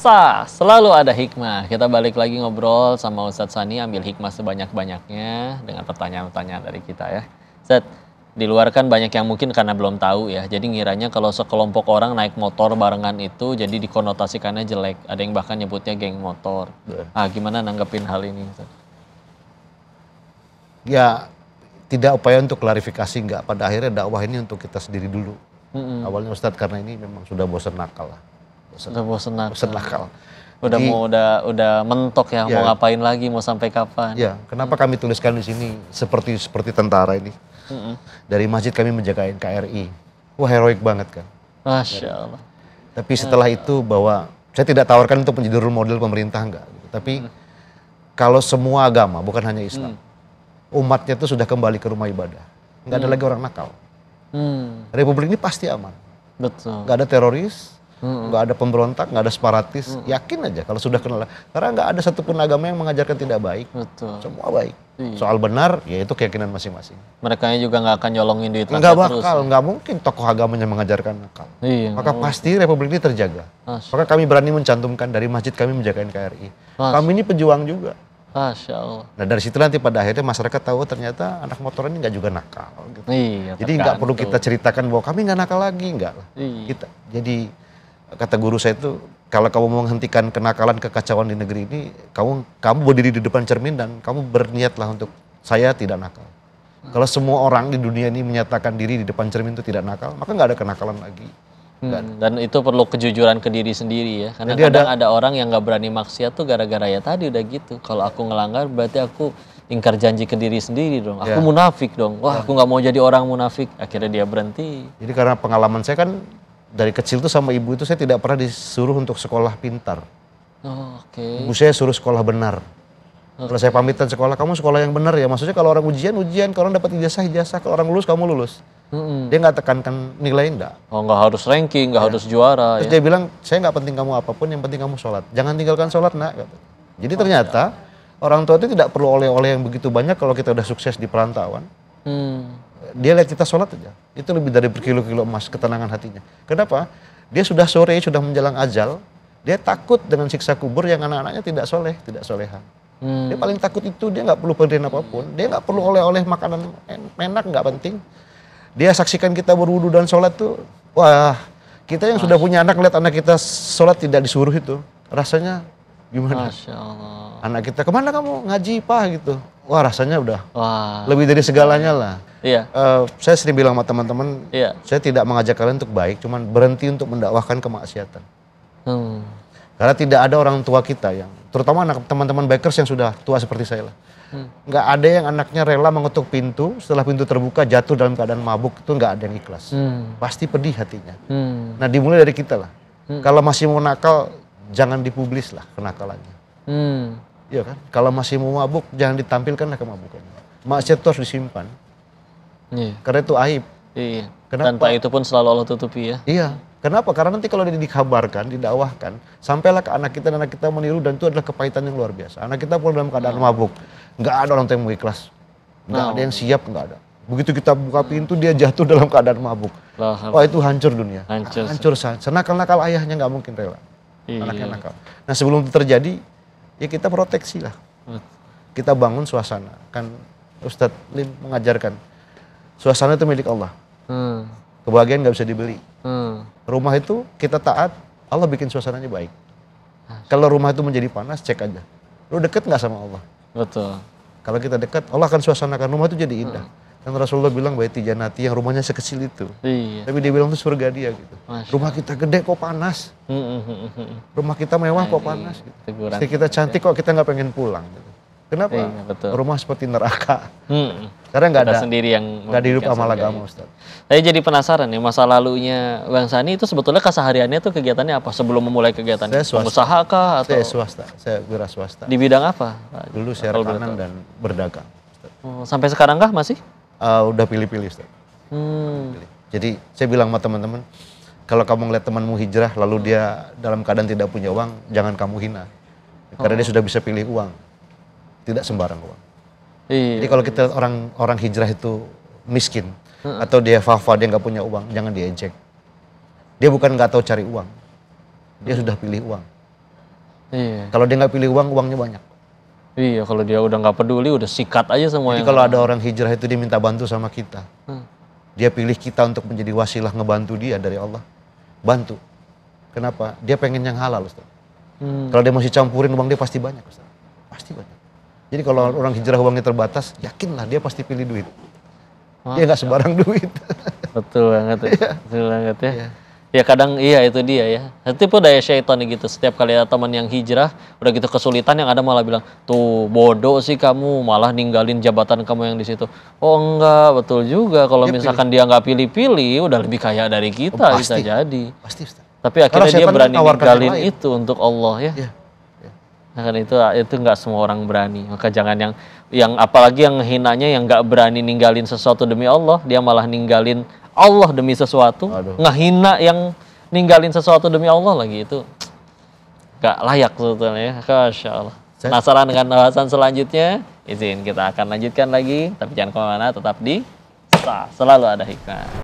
Puasa selalu ada hikmah. Kita balik lagi ngobrol sama Ustadz Sani, ambil hikmah sebanyak-banyaknya dengan pertanyaan-pertanyaan dari kita ya. Ustadz, di luar kan banyak yang mungkin karena belum tahu ya. Jadi ngiranya kalau sekelompok orang naik motor barengan itu jadi dikonotasikannya jelek. Ada yang bahkan nyebutnya geng motor. Gimana nanggepin hal ini, Ustadz? Ya, tidak upaya untuk klarifikasi, enggak. Pada akhirnya dakwah ini untuk kita sendiri dulu. Awalnya Ustadz karena ini memang sudah bosan nakal lah. Udah bosen nakal. Jadi, udah mentok ya, mau ngapain lagi, mau sampai kapan? Ya, kenapa kami tuliskan di sini seperti tentara ini. Dari masjid kami menjaga NKRI. Wah, heroik banget kan. Masya Allah. Tapi setelah itu bahwa saya tidak tawarkan untuk menjadi role model pemerintah enggak. Gitu. Tapi kalau semua agama, bukan hanya Islam, umatnya itu sudah kembali ke rumah ibadah. Enggak ada lagi orang nakal. Republik ini pasti aman. Betul. Enggak ada teroris. Nggak ada pemberontak, nggak ada separatis, yakin aja kalau sudah kenal. Karena nggak ada satupun agama yang mengajarkan tidak baik. Betul. Semua baik. Iya. Soal benar, ya itu keyakinan masing-masing. Mereka juga nggak akan nyolongin duit rakyat Nggak terus. bakal, nggak mungkin tokoh agamanya mengajarkan nakal. Iya, Maka pasti Republik ini terjaga. Maka kami berani mencantumkan dari masjid kami menjaga NKRI. Kami ini pejuang juga. Masya Allah. Nah dari situ nanti pada akhirnya masyarakat tahu ternyata anak motor ini nggak juga nakal. Gitu. Iya, jadi nggak perlu kita ceritakan bahwa kami nggak nakal lagi, nggak lah. Iya. Jadi kata guru saya itu, kalau kamu menghentikan kenakalan kekacauan di negeri ini, kamu berdiri di depan cermin dan kamu berniatlah untuk saya tidak nakal. Kalau semua orang di dunia ini menyatakan diri di depan cermin itu tidak nakal, maka nggak ada kenakalan lagi. Dan itu perlu kejujuran ke diri sendiri ya. Karena jadi kadang ada orang yang nggak berani maksiat tuh gara-gara ya tadi udah gitu. Kalau aku ngelanggar berarti aku ingkar janji ke diri sendiri dong. Aku munafik dong. Wah, aku nggak mau jadi orang munafik. Akhirnya dia berhenti. Jadi karena pengalaman saya kan dari kecil tuh sama ibu itu saya tidak pernah disuruh untuk sekolah pintar. Ibu saya suruh sekolah benar. Kalau saya pamitan sekolah, kamu sekolah yang benar ya. Maksudnya kalau orang ujian, kalau orang dapat ijazah. Kalau orang lulus, kamu lulus. Dia nggak tekankan nilai, enggak. Nggak harus ranking, nggak harus juara. Terus dia bilang, saya nggak penting kamu apapun, yang penting kamu sholat. Jangan tinggalkan sholat, nak. Jadi ternyata orang tua itu tidak perlu oleh-oleh yang begitu banyak kalau kita udah sukses di perantauan. Dia lihat kita sholat aja, itu lebih dari berkilo-kilo emas ketenangan hatinya. Kenapa? Dia sudah sore, sudah menjelang ajal, dia takut dengan siksa kubur yang anak-anaknya tidak soleh, tidak soleha. Dia paling takut itu, dia nggak perlu pendirian apapun, dia nggak perlu oleh-oleh makanan enak, nggak penting. Dia saksikan kita berwudu dan sholat tuh, wah kita yang sudah punya anak, lihat anak kita sholat tidak disuruh itu, rasanya gimana? Masya Allah. Anak kita, kemana kamu ngaji pak gitu, wah rasanya udah lebih dari segalanya lah. Iya. Saya sering bilang sama teman-teman, saya tidak mengajak kalian untuk baik, cuman berhenti untuk mendakwahkan kemaksiatan. Karena tidak ada orang tua kita yang, terutama anak teman-teman bikers yang sudah tua seperti saya lah, nggak ada yang anaknya rela mengetuk pintu, setelah pintu terbuka jatuh dalam keadaan mabuk, itu nggak ada yang ikhlas. Pasti pedih hatinya. Nah dimulai dari kita lah. Kalau masih mau nakal, jangan dipublis lah kenakalannya. Iya kan? Kalau masih mau mabuk, jangan ditampilkan lah kemabukannya. Maksiat itu harus disimpan. Karena itu aib. Iya. Tanpa itu pun selalu Allah tutupi ya. Iya. Kenapa? Karena nanti kalau dikabarkan, didakwahkan, sampailah ke anak kita meniru, dan itu adalah kepahitan yang luar biasa. Anak kita pulang dalam keadaan mabuk, nggak ada orang tua yang mau ikhlas, nggak ada yang siap, nggak ada. Begitu kita buka pintu, dia jatuh dalam keadaan mabuk. Wah itu hancur dunia. Hancur. Senakal-nakal ayahnya nggak mungkin rela. Anaknya nakal. Nah sebelum itu terjadi, ya kita proteksi lah. Kita bangun suasana. Kan Ustadz Lim mengajarkan, suasana itu milik Allah. Kebahagiaan nggak bisa dibeli. Rumah itu kita taat, Allah bikin suasananya baik. Kalau rumah itu menjadi panas, cek aja. Lu deket nggak sama Allah? Betul. Kalau kita dekat, Allah akan suasanakan rumah itu jadi indah. Dan Rasulullah bilang, baiti janati, yang rumahnya sekecil itu. Iya. Tapi dia bilang itu surga dia gitu. Rumah kita gede kok panas. Rumah kita mewah kok panas. Gitu. Istri kita cantik kok kita nggak pengen pulang. Gitu. Kenapa? Rumah seperti neraka. Karena nggak ada sendiri yang nggak dihidup amal agama, Ustaz. Saya jadi penasaran nih, masa lalunya Bang Sani itu sebetulnya kesehariannya tuh kegiatannya apa sebelum memulai kegiatan? Pengusaha kah atau? Saya swasta, saya wira swasta. Di bidang apa? Dulu saya rekanan dan berdagang. Sampai sekarang kah masih? Udah pilih-pilih, Ustaz. Jadi saya bilang sama teman-teman, kalau kamu ngeliat temanmu hijrah lalu dia dalam keadaan tidak punya uang, jangan kamu hina. Karena dia sudah bisa pilih uang. Tidak sembarang uang. Jadi kalau kita orang hijrah itu miskin atau dia fafa, dia nggak punya uang, jangan diejek. Dia bukan nggak tahu cari uang, dia sudah pilih uang. Iya. Kalau dia nggak pilih uang, uangnya banyak. Iya, kalau dia udah nggak peduli, udah sikat aja semua Jadi yang kalau ada orang hijrah itu dia minta bantu sama kita. Dia pilih kita untuk menjadi wasilah ngebantu dia dari Allah. Bantu. Kenapa? Dia pengen yang halal, Ustaz. Kalau dia masih campurin uang dia pasti banyak, Ustaz. Pasti banyak. Jadi kalau orang hijrah uangnya terbatas, yakinlah dia pasti pilih duit. Dia nggak sembarang duit. Betul banget ya. Betul banget ya. Ya kadang iya itu dia ya. Tipe daya syaitan gitu. Setiap kali ada teman yang hijrah, udah gitu kesulitan yang ada malah bilang, tuh bodoh sih kamu, malah ninggalin jabatan kamu yang di situ. Oh enggak, betul juga. Kalau misalkan dia nggak pilih-pilih, udah lebih kaya dari kita bisa jadi. Pasti, Ustaz. Tapi akhirnya dia berani ninggalin itu untuk Allah ya. Nah, kan itu nggak semua orang berani. Maka jangan yang apalagi yang hinanya yang nggak berani ninggalin sesuatu demi Allah, dia malah ninggalin Allah demi sesuatu. Ngehina yang ninggalin sesuatu demi Allah lagi, itu nggak layak sebetulnya ya. Masya Allah. Penasaran dengan bahasan selanjutnya? Izin kita akan lanjutkan lagi, tapi jangan kemana-mana, tetap di Selalu Ada Hikmah.